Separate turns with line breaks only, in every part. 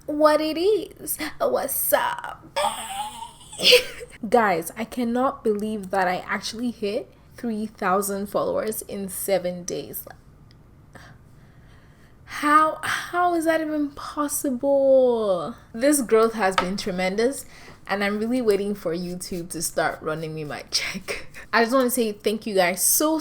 what it is. What's up? Guys, I cannot believe that I actually hit 3,000 followers in 7 days. How is that even possible? This growth has been tremendous, and I'm really waiting for YouTube to start running me my check. I just want to say thank you guys so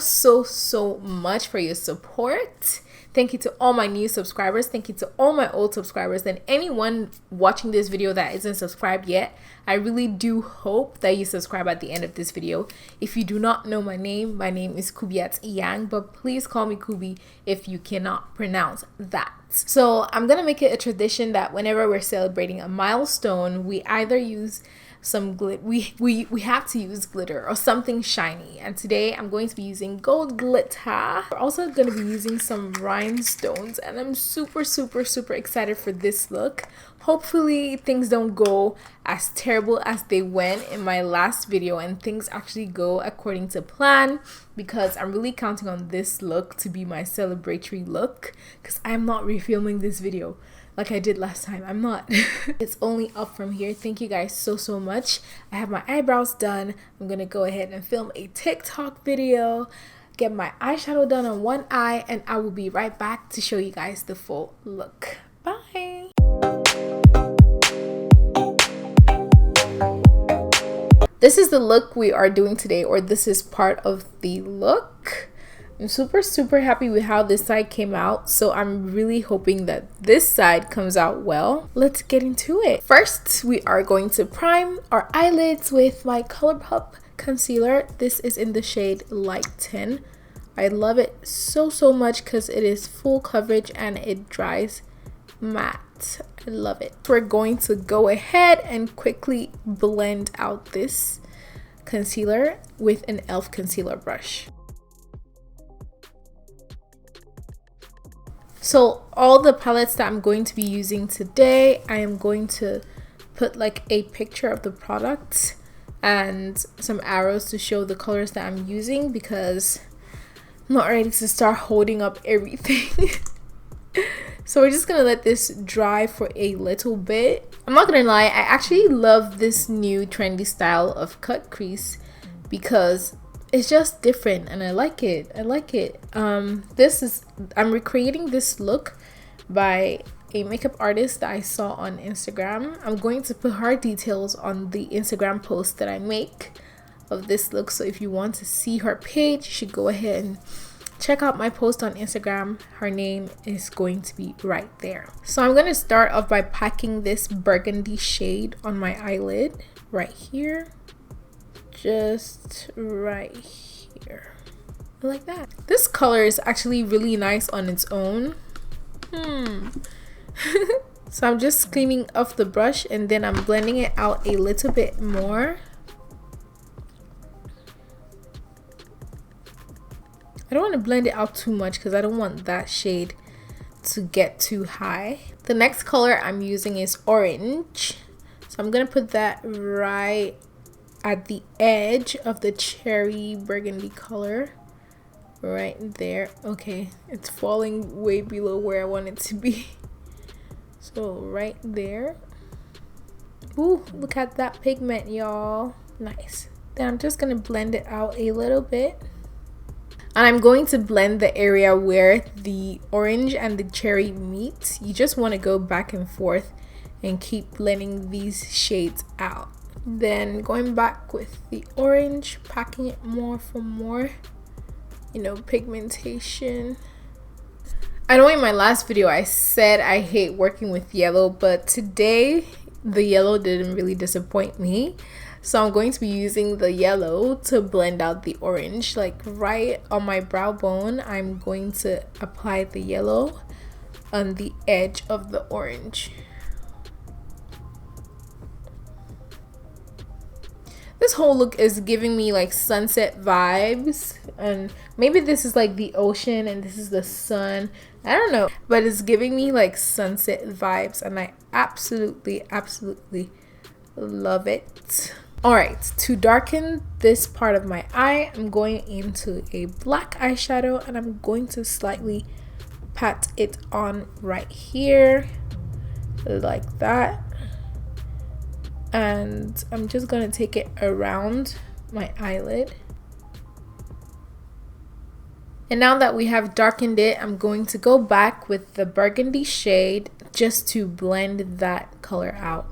much for your support. Thank you to all my new subscribers. Thank you to all my old subscribers, and anyone watching this video that isn't subscribed yet. I really do hope that you subscribe at the end of this video. If you do not know my name is Kubbielove Inyang, but please call me Kubi if you cannot pronounce that. So I'm gonna make it a tradition that whenever we're celebrating a milestone, we either use some glitter. We have to use glitter or something shiny, and today I'm going to be using gold glitter. We're also going to be using some rhinestones, and I'm super excited for this look. Hopefully things don't go as terrible as they went in my last video and things actually go according to plan, because I'm really counting on this look to be my celebratory look, because I'm not refilming this video like I did last time. I'm not. It's only up from here. Thank you guys so much. I have my eyebrows done. I'm gonna go ahead and film a TikTok video, get my eyeshadow done on one eye, and I will be right back to show you guys the full look. Bye. This is the look we are doing today, or this is part of the look. I'm super happy with how this side came out, so I'm really hoping that this side comes out well. Let's get into it. First, we are going to prime our eyelids with my Colourpop concealer. This is in the shade Light 10. I love it so much because it is full coverage and it dries matte. I love it. We're going to go ahead and quickly blend out this concealer with an e.l.f. concealer brush. So all the palettes that I'm going to be using today, I am going to put like a picture of the product and some arrows to show the colors that I'm using, because I'm not ready to start holding up everything. So we're just gonna let this dry for a little bit. I'm not gonna lie, I actually love this new trendy style of cut crease because it's just different and I like it. I'm recreating this look by a makeup artist that I saw on Instagram. I'm going to put her details on the Instagram post that I make of this look, so if you want to see her page, you should go ahead and check out my post on Instagram. Her name is going to be right there. So I'm going to start off by packing this burgundy shade on my eyelid right here. Just right here, like that. This color is actually really nice on its own. So I'm just cleaning off the brush and then I'm blending it out a little bit more. I don't want to blend it out too much because I don't want that shade to get too high. The next color I'm using is orange, so I'm gonna put that right at the edge of the cherry burgundy color right there. Okay, it's falling way below where I want it to be. So right there. Ooh, look at that pigment, y'all. Nice. Then I'm just gonna blend it out a little bit, and I'm going to blend the area where the orange and the cherry meet. You just want to go back and forth and keep blending these shades out. Then going back with the orange, packing it more for more, pigmentation. I know in my last video I said I hate working with yellow, but today the yellow didn't really disappoint me. So I'm going to be using the yellow to blend out the orange. Like right on my brow bone, I'm going to apply the yellow on the edge of the orange. This whole look is giving me like sunset vibes, and maybe this is like the ocean and this is the sun. I don't know, but it's giving me like sunset vibes and I absolutely love it. Alright, to darken this part of my eye, I'm going into a black eyeshadow and I'm going to slightly pat it on right here like that. And I'm just gonna take it around my eyelid. And now that we have darkened it, I'm going to go back with the burgundy shade just to blend that color out.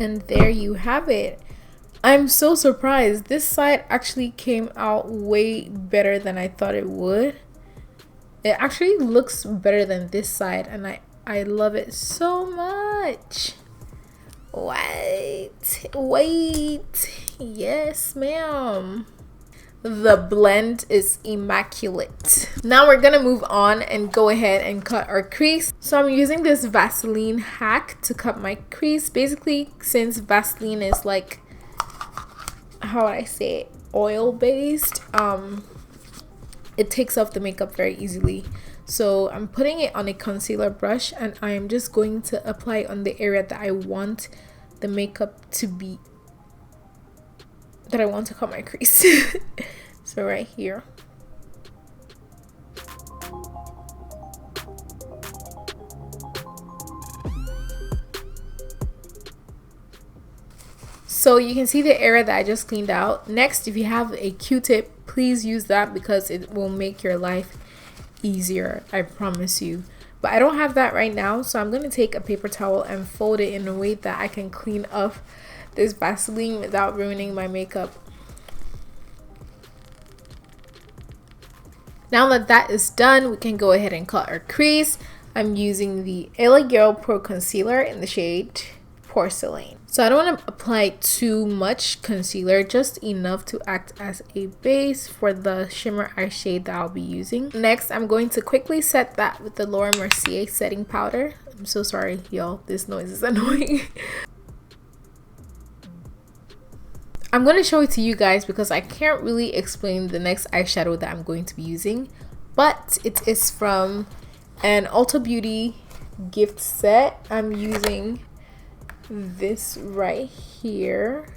And there you have it. I'm so surprised. This side actually came out way better than I thought it would. It actually looks better than this side, and I love it so much. Wait. Yes, ma'am. The blend is immaculate. Now we're gonna move on and go ahead and cut our crease. So I'm using this Vaseline hack to cut my crease. Basically, since Vaseline is like, how would I say it, oil based, it takes off the makeup very easily. So I'm putting it on a concealer brush, and I am just going to apply it on the area that I want the makeup to be, that I want to cut my crease. So right here. So you can see the area that I just cleaned out. Next, if you have a Q-tip, please use that because it will make your life easier, I promise you. But I don't have that right now, so I'm going to take a paper towel and fold it in a way that I can clean up this Vaseline without ruining my makeup. Now that that is done, we can go ahead and cut our crease. I'm using the LA Girl Pro Concealer in the shade Porcelain. So I don't want to apply too much concealer, just enough to act as a base for the shimmer eye shade that I'll be using. Next, I'm going to quickly set that with the Laura Mercier setting powder. I'm so sorry, y'all. This noise is annoying. I'm going to show it to you guys because I can't really explain the next eyeshadow that I'm going to be using, but it is from an Ulta Beauty gift set. I'm using this right here.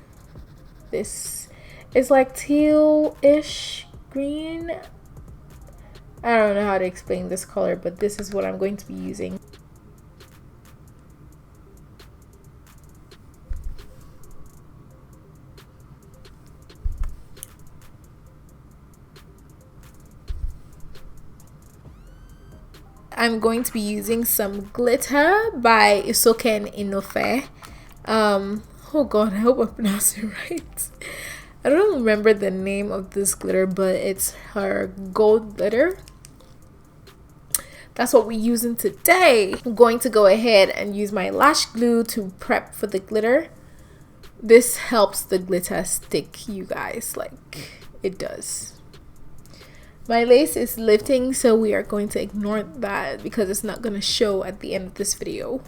This is like teal-ish green. I don't know how to explain this color, but this is what I'm going to be using. I'm going to be using some glitter by Isoken Enofe. Oh god, I hope I pronounced it right. I don't remember the name of this glitter, but it's her gold glitter. That's what we're using today. I'm going to go ahead and use my lash glue to prep for the glitter. This helps the glitter stick, you guys, like it does. My lace is lifting, so we are going to ignore that because it's not going to show at the end of this video.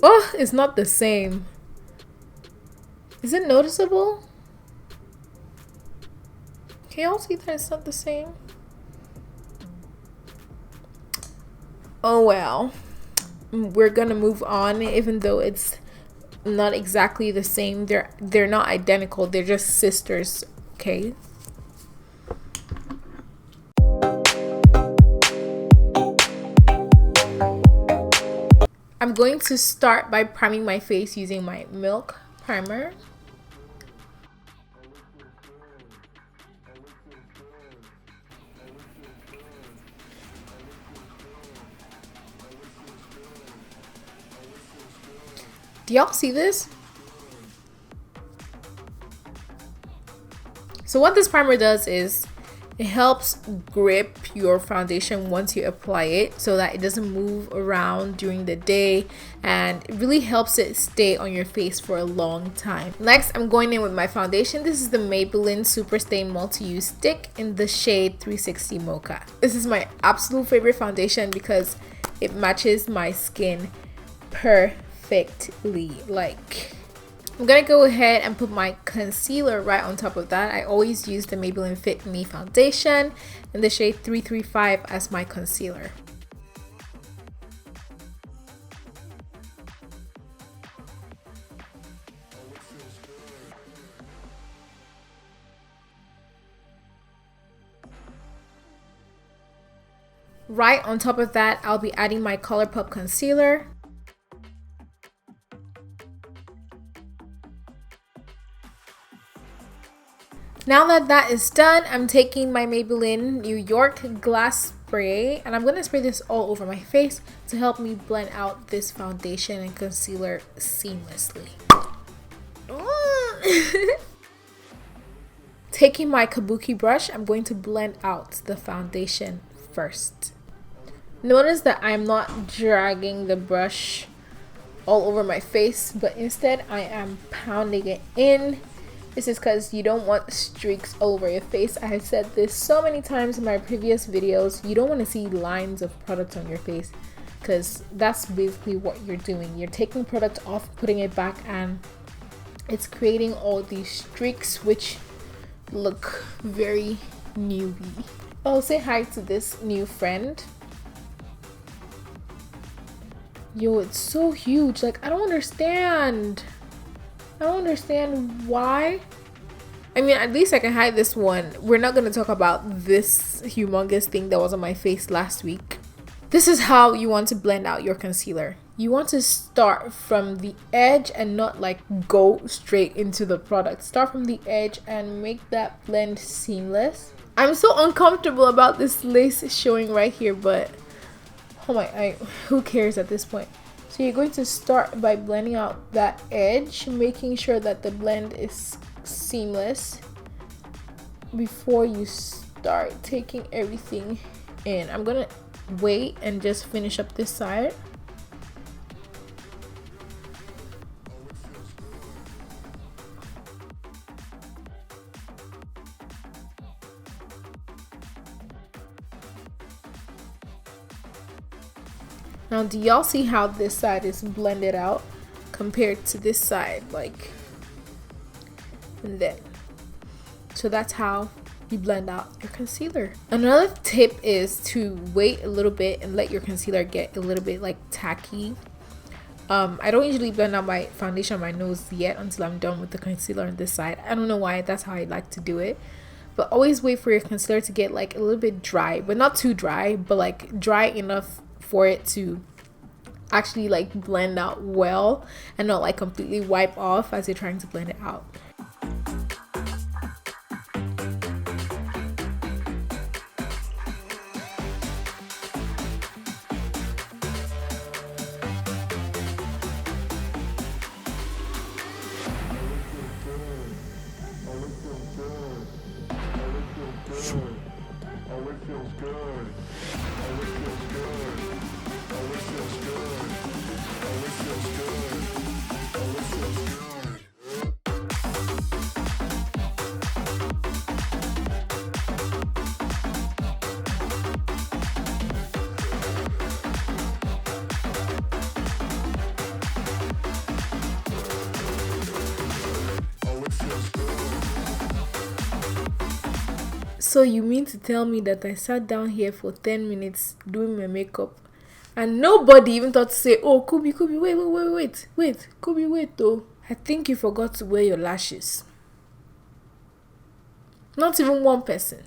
Oh, it's not the same. Is it noticeable? Can y'all see that it's not the same? Oh well. We're gonna move on, even though it's not exactly the same. They're not identical. They're just sisters, okay? I'm going to start by priming my face using my Milk primer. Do y'all see this? So what this primer does is It helps grip your foundation once you apply it so that it doesn't move around during the day, and it really helps it stay on your face for a long time. Next, I'm going in with my foundation. This is the Maybelline Super Stay Multi-Use Stick in the shade 360 Mocha. This is my absolute favorite foundation because it matches my skin perfectly. Like, I'm gonna go ahead and put my concealer right on top of that. I always use the Maybelline FitMe foundation in the shade 335 as my concealer. Right on top of that, I'll be adding my Colourpop concealer. Now that that is done, I'm taking my Maybelline New York glass spray and I'm going to spray this all over my face to help me blend out this foundation and concealer seamlessly. Taking my kabuki brush, I'm going to blend out the foundation first. Notice that I'm not dragging the brush all over my face, but instead I am pounding it in. This is because you don't want streaks all over your face. I have said this so many times in my previous videos. You don't want to see lines of product on your face because that's basically what you're doing. You're taking product off, putting it back, and it's creating all these streaks which look very newbie. Oh, say hi to this new friend. Yo, it's so huge. Like, I don't understand why. I mean, at least I can hide this one. We're not going to talk about this humongous thing that was on my face last week. This is how you want to blend out your concealer. You want to start from the edge and not like go straight into the product. Start from the edge and make that blend seamless. I'm so uncomfortable about this lace showing right here, but oh my, who cares at this point? So you're going to start by blending out that edge, making sure that the blend is seamless before you start taking everything in. I'm gonna wait and just finish up this side. Now, do y'all see how this side is blended out compared to this side? Like, and then, so that's how you blend out your concealer. Another tip is to wait a little bit and let your concealer get a little bit like tacky. I don't usually blend out my foundation on my nose yet until I'm done with the concealer on this side. I don't know why, that's how I like to do it. But always wait for your concealer to get like a little bit dry, but not too dry, but like dry enough for it to actually like blend out well and not like completely wipe off as you're trying to blend it out. So you mean to tell me that I sat down here for 10 minutes doing my makeup and nobody even thought to say, oh, Kubi, wait, Kubi, wait though. I think you forgot to wear your lashes. Not even one person.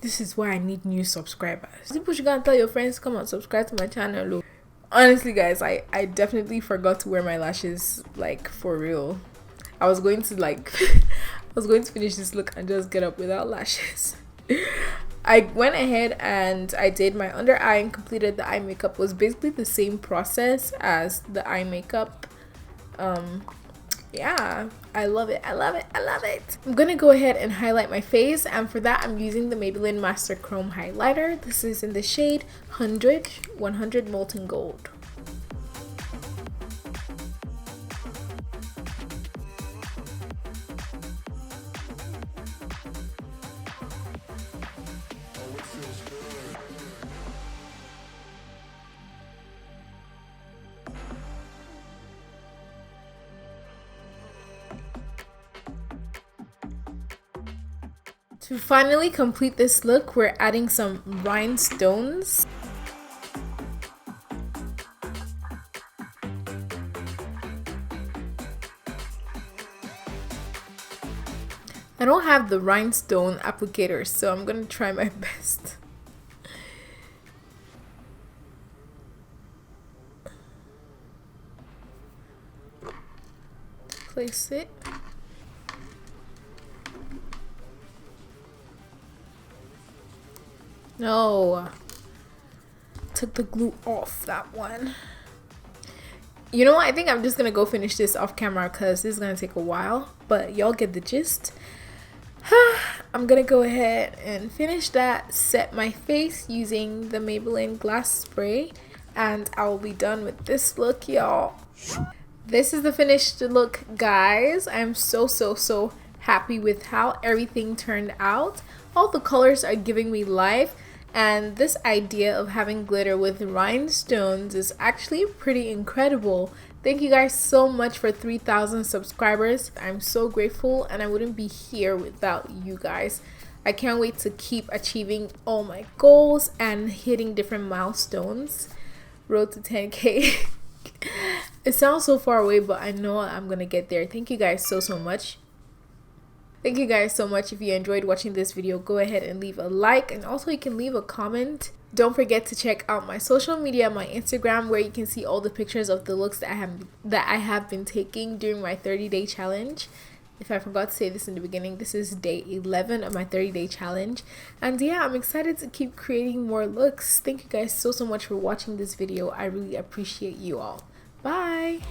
This is why I need new subscribers. People should go and tell your friends, come and subscribe to my channel. Honestly, guys, I definitely forgot to wear my lashes, like, for real. I was going to like I was going to finish this look and just get up without lashes. I went ahead and I did my under eye and completed the eye makeup. It was basically the same process as the eye makeup. yeah, I love it. I love it. I love it. I'm gonna go ahead and highlight my face, and for that I'm using the Maybelline Master Chrome highlighter. This is in the shade 100 Molten Gold. To finally complete this look, we're adding some rhinestones. I don't have the rhinestone applicator, so I'm gonna try my best. Place it. No, took the glue off that one. You know what? I think I'm just gonna go finish this off camera because this is gonna take a while, but y'all get the gist. I'm gonna go ahead and finish that, set my face using the Maybelline glass spray, and I will be done with this look, y'all. This is the finished look, guys. I'm so happy with how everything turned out. All the colors are giving me life, and this idea of having glitter with rhinestones is actually pretty incredible. Thank you guys so much for 3,000 subscribers. I'm so grateful, and I wouldn't be here without you guys. I can't wait to keep achieving all my goals and hitting different milestones. Road to 10K. It sounds so far away, but I know I'm gonna get there. Thank you guys so much. Thank you guys so much. If you enjoyed watching this video, go ahead and leave a like, and also you can leave a comment. Don't forget to check out my social media, my Instagram, where you can see all the pictures of the looks that I have been taking during my 30-day challenge. If I forgot to say this in the beginning, this is day 11 of my 30-day challenge. And yeah, I'm excited to keep creating more looks. Thank you guys so much for watching this video. I really appreciate you all. Bye.